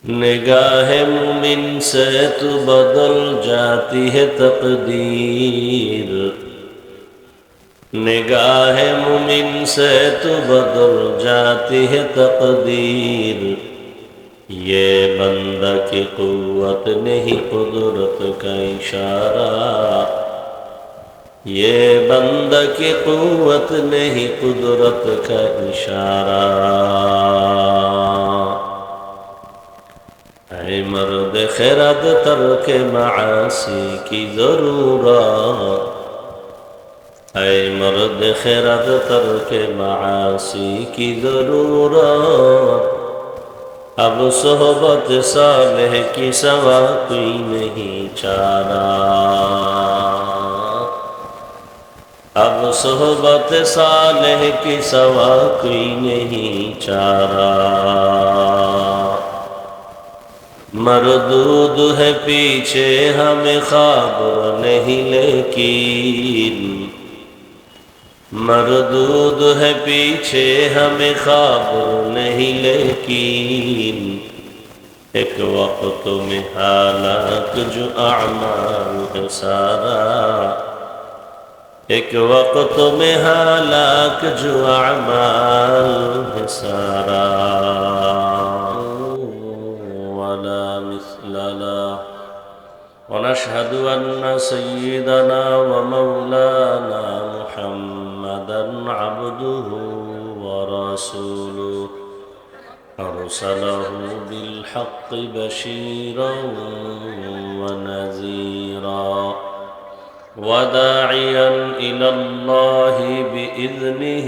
निगाह मुमिन से तो बदल जाती है तकदीर, निगाह मुमिन से तो बदल जाती है तकदीर। ये बंदा की कुव्वत नहीं कुदरत का इशारा, ये बंदा की कुव्वत नहीं कुदरत का इशारा। ऐ मर्द खैरत तर्क मासी की ज़रूरत, ऐ मर्द खैरत तर्क मासी की ज़रूरत। अब सोहबत सालेह की सवा कोई नहीं चारा, अब सोहबत सालेह की सवा कोई नहीं चारा। मरदूद है पीछे हमें ख्वाब नहीं लेकिन, मरदूद है पीछे हमें ख्वाब नहीं लेकिन। एक वक्त में हालात जो अमाल है सारा, एक वक्त में हालात जो अमाल है सारा। वला मिस्ल लह ونشهد أن سيدنا ومولانا محمدا عبده ورسوله أرسله بالحق بشيرا ونذيرا وداعيا إلى الله بإذنه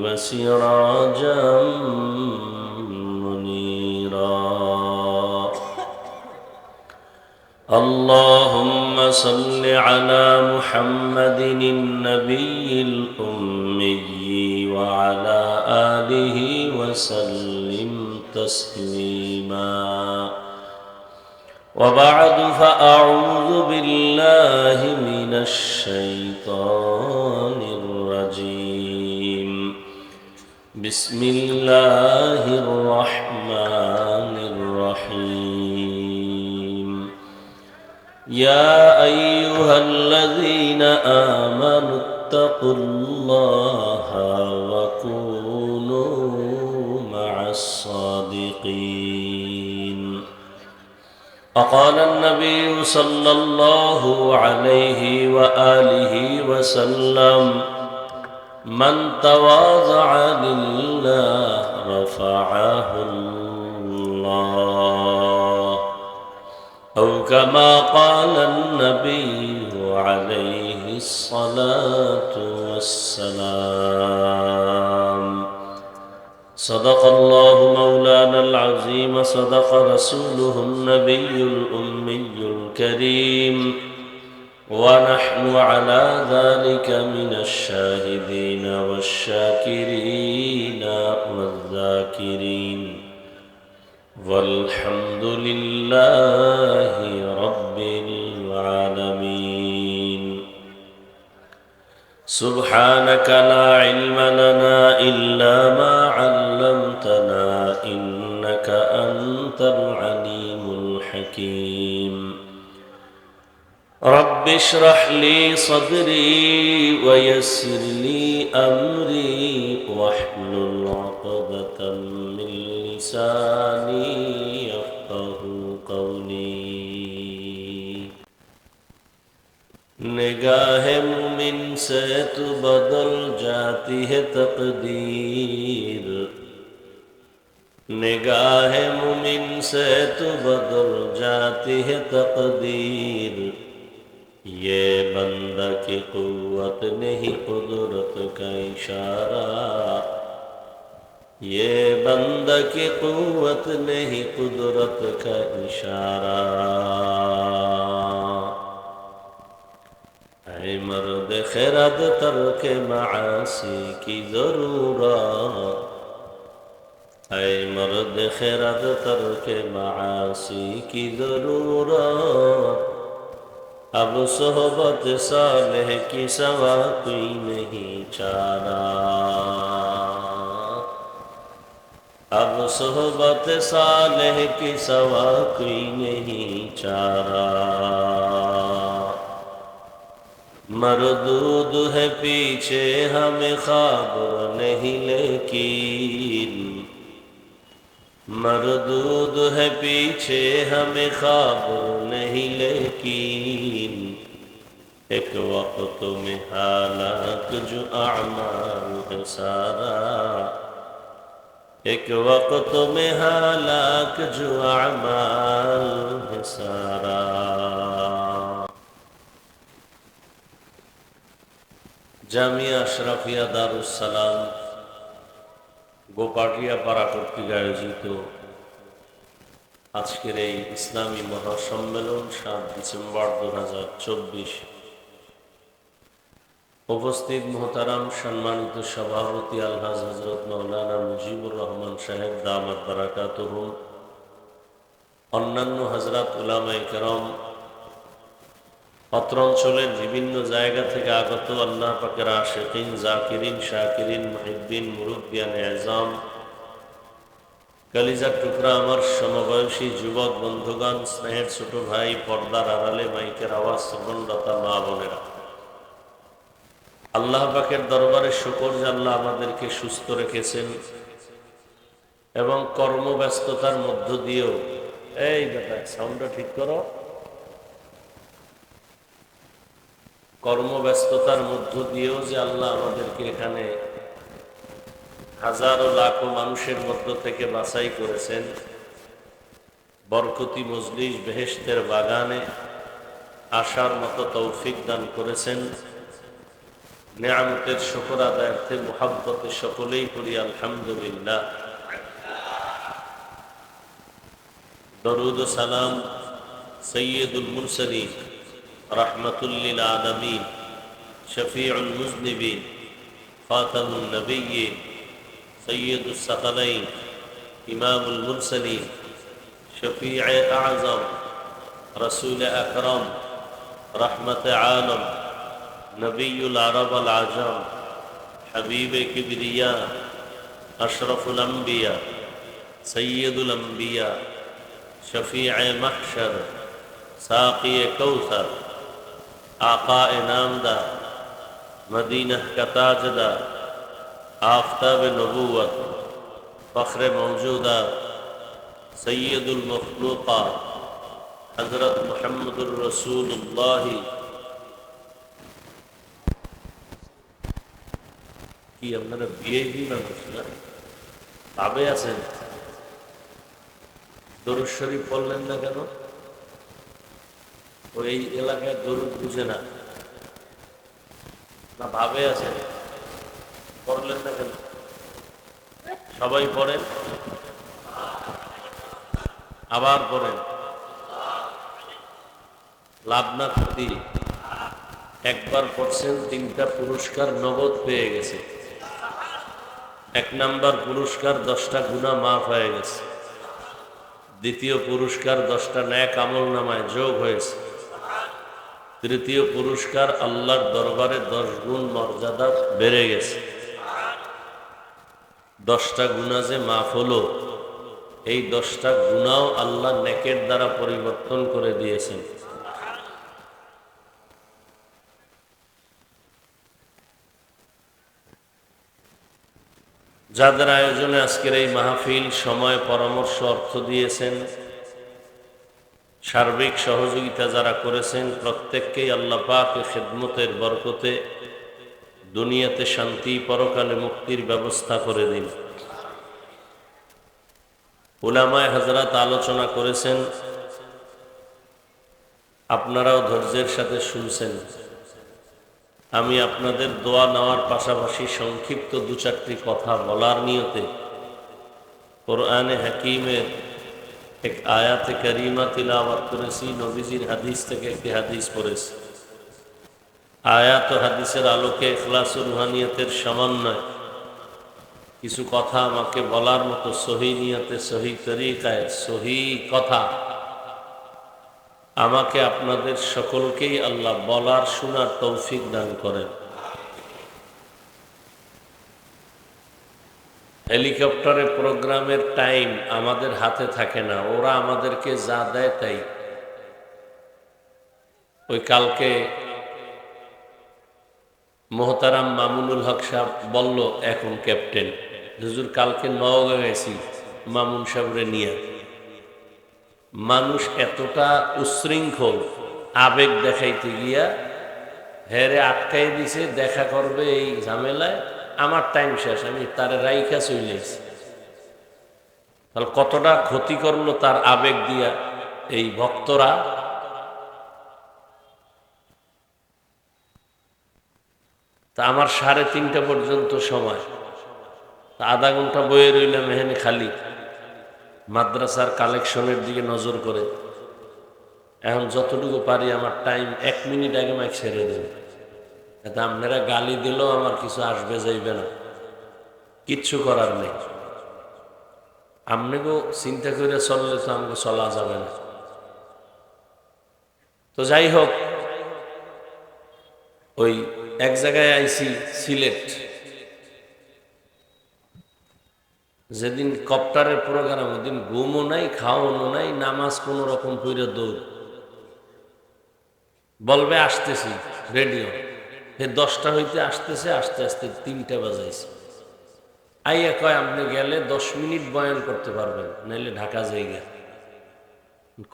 وسراجا اللهم صل على محمد النبي الأمي وعلى آله وسلم تسليما. وبعد فأعوذ بالله من الشيطان الرجيم. بسم الله الرحمن الرحيم. يا أيها الذين آمنوا اتقوا الله وكونوا مع الصادقين. وقال النبي صلى الله عليه وآله وسلم من تواضع لله رفعه الله، أو كما قال النبي عليه الصلاة والسلام. صدق الله مولانا العظيم، صدق رسوله النبي الأمي الكريم، ونحن على ذلك من الشاهدين والشاكرين والذاكرين، والحمد لله رب العالمين. سبحانك لا علم لنا إلا ما علمتنا إنك أنت العليم الحكيم. رب اشرح لي صدري ويسر لي أمري واحلل عقدة من لساني يفقه قولي. निगाह मुमिन से तो बदल जाती है तकदीर, निगाह मुमिन से तो बदल जाती है तकदीर। ये बंदा की कुव्वत नहीं कुदरत का इशारा, ये बंदा की कुव्वत नहीं कुदरत का इशारा। ऐ मर्द खैरत तर्क मासी की ज़रूरत, ऐ मर्द खैरत तर्क मासी की ज़रूरत। अब सोहबत सालेह की सवा कोई नहीं चारा, अब सोहबत सालेह की सवा कोई नहीं चारा। मरदूद है पीछे हमें खबर नहीं लेकिन, मरदूद है पीछे हमें खबर नहीं लेकिन, एक वक्त में हालात जो अमाल है सारा, एक वक्त में हालात जो अमाल है सारा। জামিয়া আশরাফিয়া দারুস সালাম গোপাটিয়া পাড়া কর্তৃক আয়োজিত আজকের এই ইসলামী মহাসম্মেলন ৭ ডিসেম্বর ২০২৪, উপস্থিত মোহতারাম সম্মানিত সভাপতি আলহাজ হযরত মাওলানা মুজিবুর রহমান সাহেব দামাত বারাকাতুহুম, অন্যান্য হযরত উলামায়ে কেরাম, অত্র অঞ্চলের বিভিন্ন জায়গা থেকে আগত আল্লাহ পাকের আশিকিন, জাকিরিন, শাকিরিন, মুহিব্বিন, মুরুব্বিয়ানে আযম, কলিজার টুকরা আমার সমবয়সী যুবক বন্ধুগণ, স্নেহের ছোট ভাই, পর্দার আড়ালে মাইকের আওয়াজ শ্রবণদাতা মা বোনেরা, আল্লাহ পাকের দরবারে শুকর যে আল্লাহ আমাদেরকে সুস্থ রেখেছেন এবং কর্মব্যস্ততার মধ্য দিয়েও, এই বেটা সাউন্ডটা ঠিক করো, কর্মব্যস্ততার মধ্য দিয়েও যে আল্লাহ আমাদেরকে এখানে হাজারো লাখো মানুষের মধ্য থেকে বাছাই করেছেন, বরকতি মজলিস বেহেশতের বাগানে আসার মতো তৌফিক দান করেছেন, নেয়ামতের শুকর আদায়ার্থে মুহাব্বতে সকলেই করি আলহামদুলিল্লাহ। দরুদ ও সালাম সৈয়দুল মুরসালিন, রাহমাতুল লিল আলামিন, শফিউল মুজনিবিন, খাতামুন নবিয়্যিন, সৈয়দুস সাকালাইন, ইমামুল মুরসালিন, শফিয়ে আযম, রাসূল আকরাম, রহমতে আলম, নবিয়ুল আরব আল আজম, হাবিবে কিবরিয়া, আশরাফুল আম্বিয়া, সৈয়দুল আম্বিয়া, শফিয়ে মাহশর, সাকিয়ে কৌসর, আকায়ে নামদার, মদিনা का ताजदार, आफताब नबूवत, फख्र मौजूदात, सैयदुल मखलूक़ात, हज़रत मुहम्मदुर रसूलुल्लाह। কি আপনারা বিএবি মানুষ না ভাবে আছেন? দরুদ শরীফ পড়লেন না কেন? ওই এলাকায় দরুদ বুঝে না, না ভাবে আছেন? পড়লেন না কেন? সবাই পড়েন, আবার পড়েন, লাভ না ক্ষতি। একবার পড়ছেন 3টা পুরস্কার নগদ পেয়ে গেছে। 1 নাম্বার পুরস্কার 10টা গুনাহ মাফ হয়ে গেছে। দ্বিতীয় পুরস্কার 10টা নেক আমল নামায় যোগ হয়েছে। তৃতীয় পুরস্কার আল্লাহর দরবারে 10 গুণ মর্যাদা বেড়ে গেছে। 10টা গুনাহ যে মাফ হলো, এই 10টা গুনাহ আল্লাহ নেকের দ্বারা পরিবর্তন করে দিয়েছেন। যাদের আয়োজনে আজকের এই মাহফিল, সময়, পরামর্শ, অর্থ দিয়েছেন, সার্বিক সহযোগিতা যারা করেছেন, প্রত্যেককেই আল্লাহ পাক খিদমতের বরকতে দুনিয়াতে শান্তি, পরকালে মুক্তির ব্যবস্থা করে দিন। উলামায়ে হযরত আলোচনা করেছেন, আপনারাও ধৈর্যের সাথে শুনছেন। আমি আপনাদের দোয়া নেওয়ার পাশাপাশি সংক্ষিপ্ত 2-4টি কথা বলার নিয়তে কোরআনে হাকিমের এক আয়াতে কারিমা তিলাওয়াত করেছি, নবীজির হাদিস থেকে একটি হাদিস পড়েছি। আয়াত ও হাদিসের আলোকে ইখলাস ও রুহানিয়তের সমন্বয় কিছু কথা আমাকে বলার মতো সহি নিয়তে, সহি তরিকায়, সহি কথা আমাকে আপনাদের সকলকেই আল্লাহ বলার, শোনার তৌফিক দান করেন। হেলিকপ্টারে প্রোগ্রামের টাইম আমাদের হাতে থাকে না, ওরা আমাদেরকে যা দেয় তাই। ওই কালকে মোহতারাম মামুনুল হক সাহেব বলল, এখন ক্যাপ্টেন হুজুর কালকে নওগাঁ গেছি মামুন সাহেবরে নিয়ে। মানুষ এতটা উচ্ছৃঙ্খল, আবেগ দেখাইতে গিয়া হেরে আটকাই দিছে, দেখা করবে এই ঝামেলায়, আমার টাইম শেষ, আমি তার রাইখা চলেছি। তাহলে কতটা ক্ষতি করলো তার আবেগ দিয়া এই ভক্তরা। তা আমার 3:30 পর্যন্ত সময়, আধা ঘন্টা বয়ে রইলাম এখানে খালি মাদ্রাসার কালেকশনের দিকে নজর করে। এখন যতটুকু পারি আমার টাইম 1 মিনিট আগে মাইক ছেড়ে দেব, এতে আপনারা গালি দিলেও আমার কিছু আসবে যাইবে না, কিচ্ছু করার নেই। আপনাকেও চিন্তা করে চললে তো আমাকে চলা যাবে না। তো যাই হোক, ওই এক জায়গায় আইছি সিলেট, যেদিন কপ্টারের প্রোগ্রাম ওদিন ঘুমও নাই, খাওয়ানো নাই, নামাজ কোনো রকম করে দৌড়। বলবে আসতেছি রেডিও, 10টা হইতে আসতেছে, আস্তে আস্তে 3টা বাজাইছে। আইয়া কয় আপনি গেলে 10 মিনিট বয়ান করতে পারবেন, নাইলে ঢাকা জায়গা।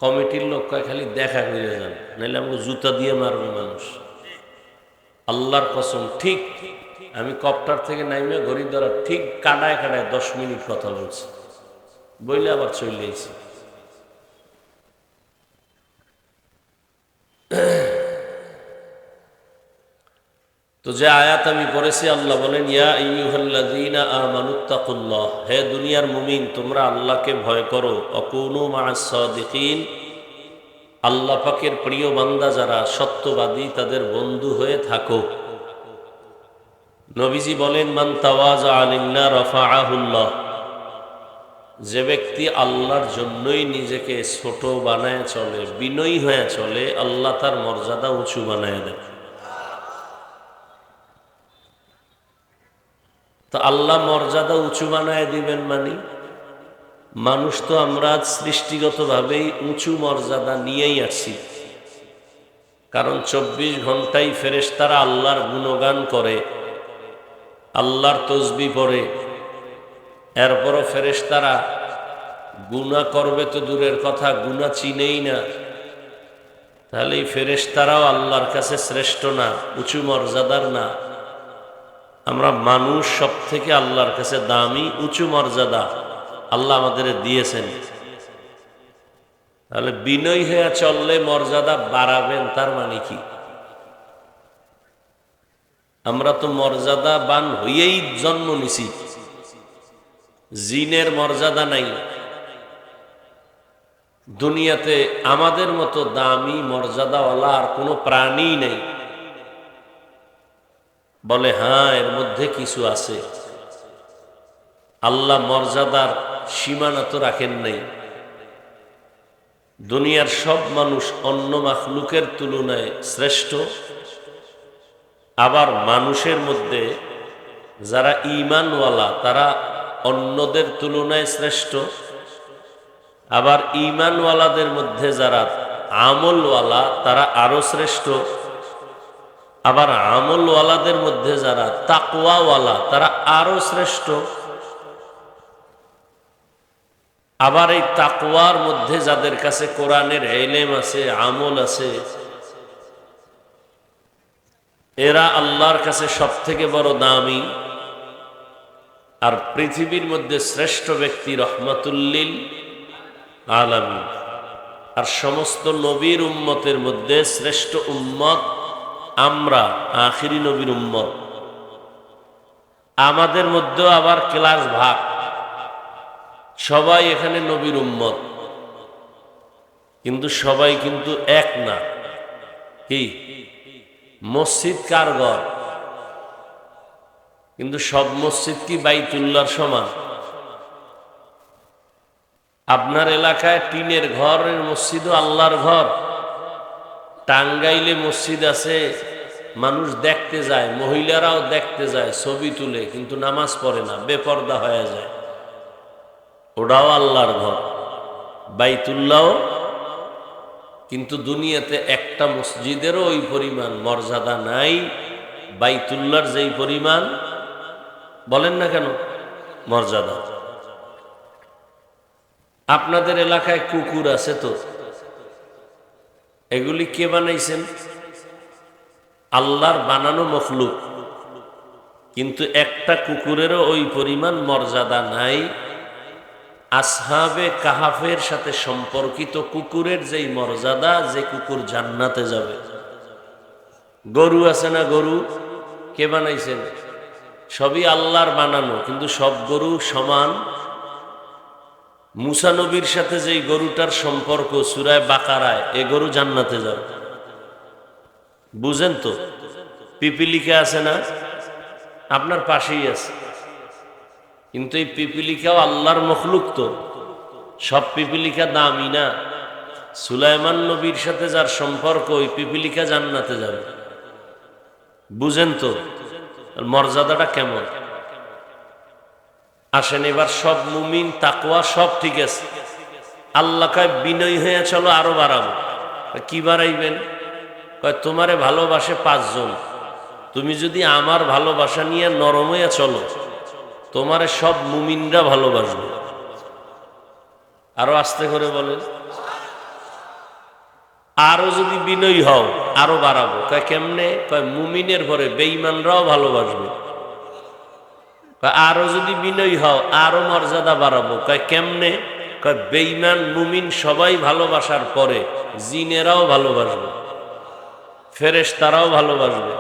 কমিটির লোক কয় খালি দেখা করে যান, নাইলে আমাকে জুতা দিয়ে মারবে মানুষ। আল্লাহর কসম, ঠিক আমি কপ্টার থেকে নাইমে ঘড়ি ধরা ঠিক কাটায় কাটায় 10 মিনিট কথা বলছি, বইলে আবার চলে এসেছি। তো যে আয়াত আমি পড়েছি, আল্লাহ বলেন, ইয়া আইয়ুহাল্লাযীনা আমানুত্তাকুল্লাহ, হে দুনিয়ার মুমিন তোমরা আল্লাহকে ভয় করো, অকুনু মা'আস সাদিকিন, আল্লাহ পাকের প্রিয় বান্দা যারা সত্যবাদী তাদের বন্ধু হয়ে থাকো। নবীজি বলেন, মান তাওয়াজা লিল্লাহ রাফাআহুল্লাহ, যে ব্যক্তি আল্লাহর জন্যই নিজেকে ছোট বানায় চলে, বিনয়ী হয়ে চলে, আল্লাহ তার মর্যাদা উঁচু বানায় দেয়। তো আল্লাহ মর্যাদা উঁচু বানায় দিবেন মানে, মানুষ তো আমরা সৃষ্টিগতভাবেই উঁচু মর্যাদা নিয়েই আসি। কারণ 24 ঘন্টাই ফেরেশতারা আল্লাহর গুণগান করে, আল্লাহর তসবিহ পড়ে। এরপরও ফেরেশতারা গুনাহ করবে তো দূরের কথা, গুনাহ চিনেই না। তাহলে এই ফেরেশতারাও আল্লাহর কাছে শ্রেষ্ঠ না, উঁচু মর্যাদার না? আমরা মানুষ সব থেকে আল্লাহর কাছে দামি, উঁচু মর্যাদা আল্লাহ আমাদের দিয়েছেন। তাহলে বিনয়ী হয়ে চললে মর্যাদা বাড়াবেন, তার মানে কি? আমরা তো মর্যাদাবান হইয়েই জন্ম নিছি, জিনের মর্যাদা নাই দুনিয়াতে। আমাদের মতো দামি মর্যাদাওয়ালা আর কোনো প্রাণী নেই। বলে হ্যাঁ, এর মধ্যে কিছু আছে। আল্লাহ মর্যাদার সীমানা তো রাখেন নাই। দুনিয়ার সব মানুষ অন্য মাখলুকের তুলনায় শ্রেষ্ঠ, আবার মানুষের মধ্যে যারা ঈমানওয়ালা তারা অন্যদের তুলনায় শ্রেষ্ঠ, আবার ঈমানওয়ালাদের মধ্যে যারা আমলওয়ালা তারা আরো শ্রেষ্ঠ, আবার আমলওয়ালাদের মধ্যে যারা তাকওয়াওয়ালা তারা আরো শ্রেষ্ঠ। আবার এই তাকওয়ার মধ্যে যাদের কাছে কোরআনের ইলম আছে, আমল আছে, এরা আল্লাহর কাছে সব থেকে বড় দামি। আর পৃথিবীর মধ্যে শ্রেষ্ঠ ব্যক্তি রহমাতুল্লিল আলামিন। আর সমস্ত নবীর উম্মতের মধ্যে শ্রেষ্ঠ উম্মত আমরা, আখিরি নবীর উম্মত। আমাদের মধ্যেও আবার ক্লাস ভাগ, সবাই এখানে নবীর উম্মত, কিন্তু সবাই কিন্তু এক না। কি মসজিদ কার ঘর? কিন্তু সব মসজিদ কি বাইতুল্লাহর সমান? আপনার এলাকায় টিনের ঘরের মসজিদও আল্লাহর ঘর। টাঙ্গাইলে মসজিদ আছে মানুষ দেখতে যায়, মহিলারাও দেখতে যায়, ছবি তুলে, কিন্তু নামাজ পড়ে না, বেপর্দা হয়ে যায়। ওটাও আল্লাহর ঘর, বাইতুল্লাহ। কিন্তু দুনিয়াতে একটা মসজিদেরও ওই পরিমাণ মর্যাদা নাই বাইতুল্লাহর যেই পরিমাণ, বলেন না কেন, মর্যাদা। আপনাদের এলাকায় কুকুর আছে তো, এগুলি কে বানাইছেন? আল্লাহর বানানো মখলুক। কিন্তু একটা কুকুরেরও ওই পরিমাণ মর্যাদা নাই আসহাবে কাহাফের সাথে সম্পর্কিত কুকুরের যেই মর্যাদা, যে কুকুর জান্নাতে যাবে। গরু আছে না, গরু কে বানাইছেন? সবই আল্লাহর বানানো, কিন্তু সব গরু সমান? মুসা নবীর সাথে যেই গরুটার সম্পর্ক সূরা বাকারায়, এ গরু জান্নাতে যাবে। বুঝেন তো? পিপিলিকা আছে না, আপনার পাশেই আছে, কিন্তু এই পিপিলিকাও আল্লাহর মখলুক তো। সব পিপিলিকা দামি না। সুলাইমান নবীর সাথে যার সম্পর্ক, ওই পিপিলিকা জান্নাতে যাবে। বুঝেন তো মর্যাদাটা কেমন? আসেন এবার সব মুমিন তাকওয়া সব ঠিক আছে, আল্লাহ কয় বিনয়ী হয়ে চলো, আরো বাড়াবো। কি বাড়াইবেন? কয় তোমারে ভালোবাসে 5 জন, তুমি যদি আমার ভালোবাসা নিয়ে নরম হয়ে চলো, তোমারে সব মুমিনরা ভালোবাসবে। আরো আস্তে করে বলেন। আরো যদি বিনয়ী হও, আরো বাড়াবো। কয় কেমনে? কয় মুমিনের পরে বেঈমানরাও ভালোবাসবে। আরো যদি বিনয়ী হও, আরো মর্যাদা বাড়াবো। কয় কেমনে? কয় বেঈমান মুমিন সবাই ভালোবাসার পরে জিনেরাও ভালোবাসবে, ফেরেশতারাও ভালোবাসবে।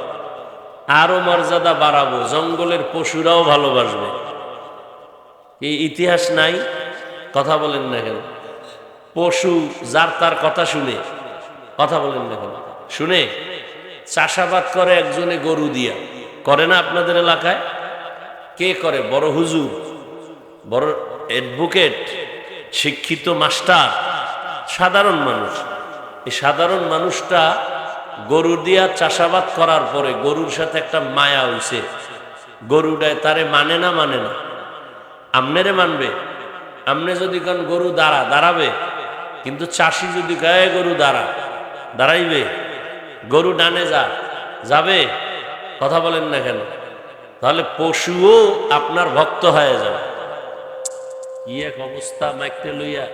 আরো মর্যাদা বাড়াবো, জঙ্গলের পশুরাও ভালোবাসবে। এই ইতিহাস নাই? কথা বলেন না কেন? পশু যার তার কথা শুনে, কথা বলেন না কেন? শুনে চাষাবাদ করে একজনে গরু দিয়া, করে না আপনাদের এলাকায়? কে করে? বড় হুজুর, বড় অ্যাডভোকেট, শিক্ষিত মাস্টার, সাধারণ মানুষ। এই সাধারণ মানুষটা গরু দিয়া চাষাবাদ করার পরে গরুর সাথে একটা মায়া হইছে, গরুটায় তারে মানে না, মানে না। আমনেরে মানবে? আমনে যদি কোন গরু দাঁড়াবে, কিন্তু চাষি যদি গায়ে গরু দাঁড়াইবে? গরু ডানে যাবে? কথা বলেন না কেন? তাহলে পশুও আপনার ভক্ত হয়ে যাবে। কি এক অবস্থা মাইকতে লইয়া।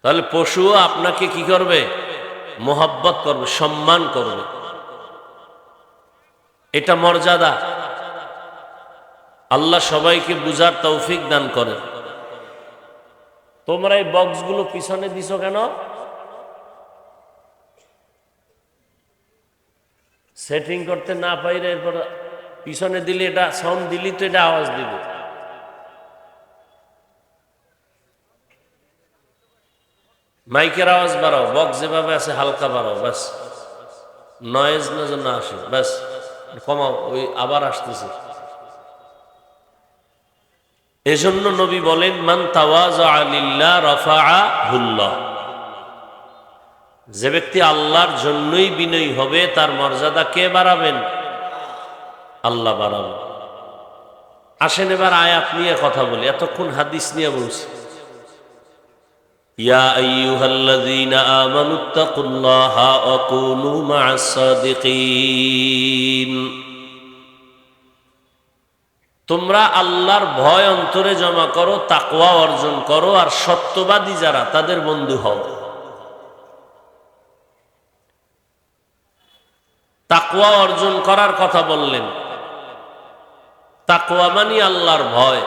তাহলে পশুও আপনাকে কি করবে? মোহাব্বত করবে, সম্মান করবে। এটা মর্যাদা। আল্লাহ সবাইকে বুঝার তৌফিক দান করেন। তোমরা এই বক্সগুলো পিছনে দিছো কেন? সেটিং করতে না পাইলে এরপর পিছনে দিলে, এটা সাউন্ড দিলি তো এটা আওয়াজ দিবে। মাইকের আওয়াজ বাড়াও, বক্স যেভাবে আছে হালকা বাড়াও, ব্যাস নয়েজ না যেন আসে, ব্যাস কমাও। ওই আবার আসতেছে। এজন্য নবী বলেন, মান তাওয়াযা লিল্লাহ রাফাআহুল্লাহ। যে ব্যক্তি আল্লাহর জন্যই বিনয়ী হবে, তার মর্যাদা কে বাড়াবেন? আল্লাহ বাড়াবেন। আসেন এবার আয়াত নিয়ে কথা বলি, এতক্ষণ হাদিস নিয়ে বলছি। ইয়া আইয়ুহাল্লাযীনা আমানুত্তাকুল্লাহা ওয়া কুনু মা'আস সাদিকিন। তোমরা আল্লাহর ভয় অন্তরে জমা করো, তাকওয়া অর্জন করো, আর সত্যবাদী যারা তাদের বন্ধু হও। তাকওয়া অর্জন করার কথা বললেন। তাকওয়া মানে আল্লাহর ভয়।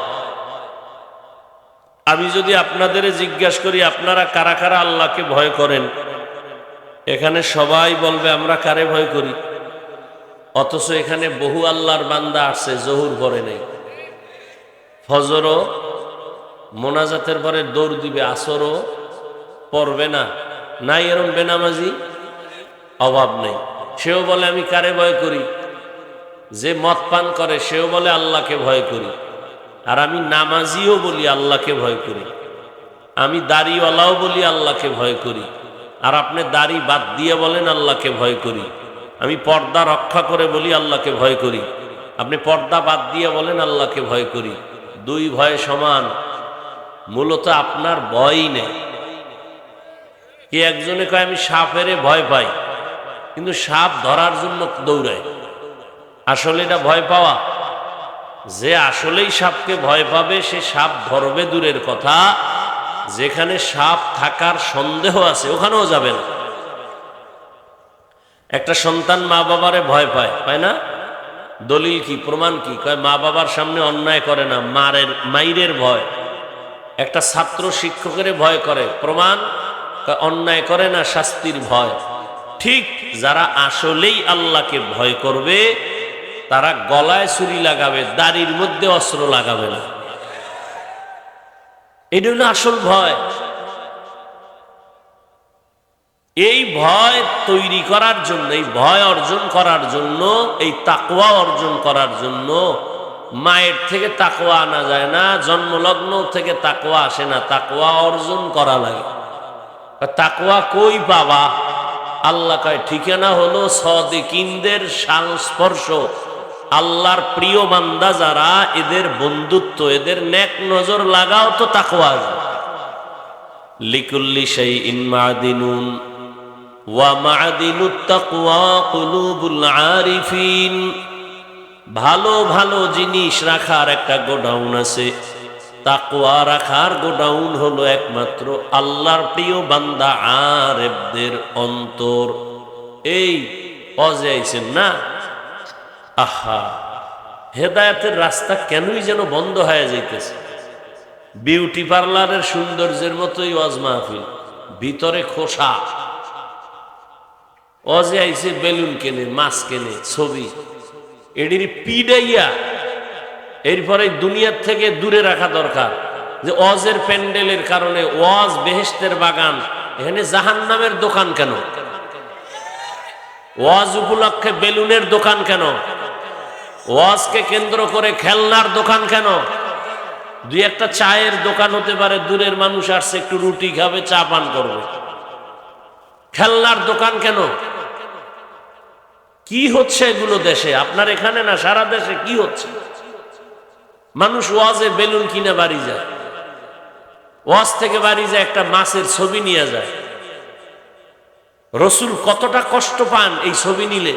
আমি যদি আপনাদের জিজ্ঞাসা করি, আপনারা কারা কারা আল্লাহকে ভয় করেন, এখানে সবাই বলবে আমরা কারে ভয় করি। অথচ এখানে বহু আল্লাহর বান্দা আসছে জহুর পরে নেই, ফজরও মোনাজাতের পরে দৌড় দিবে, আসরও পড়বে না, নাই এরম বেনামাজি অভাব নেই। সেও বলে আমি কারে ভয় করি? যে মদ পান করে সেও বলে আল্লাহকে ভয় করি। আর আমি নামাজিও বলি আল্লাহকে ভয় করি। আমি দাড়িওয়ালাও বলি আল্লাহকে ভয় করি, আর আপনি দাড়ি বাদ দিয়ে বলেন আল্লাহকে ভয় করি। আমি পর্দা রক্ষা করে বলি আল্লাহকে ভয় করি, আপনি পর্দা বাদ দিয়ে বলেন আল্লাহকে ভয় করি। দুই ভয় সমান, মূলত আপনার ভয়ই নেই। কে একজনে কয় আমি সাপেরে ভয় পাই, কিন্তু সাপ ধরার জন্য দৌড়ায়। আসলে এটা ভয় পাওয়া? যে আসলেই সাপকে ভয় পাবে সে সাপ ধরবে দূরের কথা, যেখানে সাপ থাকার সন্দেহ আছে ওখানেও যাবে না। একটা সন্তান মা বাবারে ভয় পায়, পায় না? দলিল কি, প্রমাণ কি? কয় মা বাবার সামনে অন্যায় করে না, মাইরের ভয়। একটা ছাত্র শিক্ষকের ভয় করে, প্রমাণ? কয় অন্যায় করে না, শাস্তির ভয়। ঠিক যারা আসলেই আল্লাহকে ভয় করবে তারা গলায় ছুরি লাগাবে, দাড়ির মধ্যে অস্ত্র লাগাবে না। এটা হলো আসল ভয়। এই ভয় তৈরি করার জন্য, এই ভয় অর্জন করার জন্য, এই তাকওয়া অর্জন করার জন্য মায়ের থেকে তাকওয়া আনা যায় না, জন্মলগ্ন থেকে তাকওয়া আসে না, তাকওয়া অর্জন করা লাগে। তাকওয়া কই পাবা? আল্লাহ কয় ঠিকানা হলো সাদিকিনদের সংস্পর্শ, আল্লাহর প্রিয় বান্দা যারা, এদের বন্ধুত্ব, এদের নেক নজর লাগাও তো তাকওয়া। লিকুল্লি শাইইন মাদিনুন ওয়া মাদিনুত তাকওয়া কুলুবুল আরিফিন। ভালো ভালো জিনিস রাখার একটা গোডাউন আছে, তাকওয়া রাখার গোডাউন হলো একমাত্র আল্লাহর প্রিয় বান্দা আরেফদের অন্তর। এই অজে আইছেন না, আহা, হেদায়েতের রাস্তা কেনই যেন বন্ধ হয়ে যাইতেছে। বিউটি পার্লারের সৌন্দর্যের মতোই ওয়াজ মাহফিল, ভিতরে খোসা। অজে আইছে বেলুন কেনে, মাছ কেনে, ছবি, এটির পিডাইয়া এরপরে দুনিয়ার থেকে দূরে রাখা দরকার। যে ওয়াজের প্যান্ডেলের কারণে ওয়াজ বেহেশতের বাগান, এখানে জাহান্নামের দোকান কেন? ওয়াজ উপলক্ষে বেলুনের দোকান কেন? ওয়াজকে কেন্দ্র করে খেলনার দোকান কেন? দুই একটা চায়ের দোকান হতে পারে, দূরের মানুষ আসছে একটু রুটি খাবে, চা পান করবে। খেলনার দোকান কেন? কি হচ্ছে এগুলো দেশে? আপনার এখানে না, সারা দেশে কি হচ্ছে? মানুষ ওয়াজে বেলুন কিনে বাড়ি যায়, ওয়াজ থেকে বাড়ি যায় একটা মাছের ছবি নিয়ে যায়। রসুল কতটা কষ্ট পান এই ছবি নিলে।